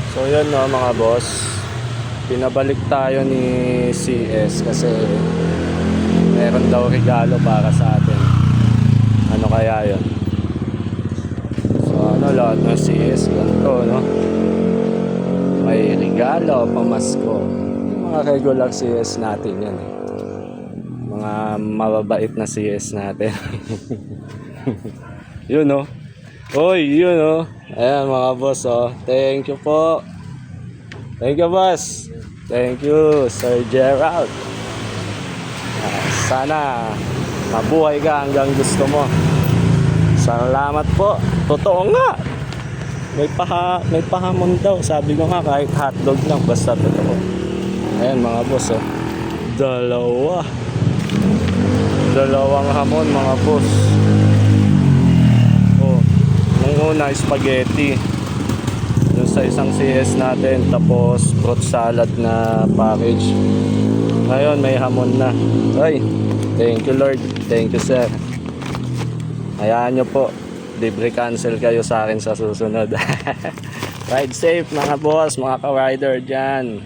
So yun no mga boss, pinabalik tayo ni CS kasi meron daw regalo para sa atin. Ano kaya yun? So ano, lahat ng CS ganito no, may regalo pamasko. Yung mga regular CS natin yan eh, mga mababait na CS natin. Yun no. Oy, yun oh. Ayan mga boss oh. Thank you po. Thank you boss. Thank you Sir Gerald. Sana mabuhay ka hanggang gusto mo. Salamat po. Totoo nga. May pahamon daw. Sabi ko nga kahit hotdog lang basta totoo. Ayan mga boss oh. Dalawang hamon mga boss. Nung una spaghetti dun sa isang CS natin, tapos fruit salad na package. Ngayon may hamon na. Ay, thank you Lord, thank you sir. Hayaan nyo po, libre cancel kayo sa akin sa susunod. Ride safe mga boss, mga ka-rider dyan.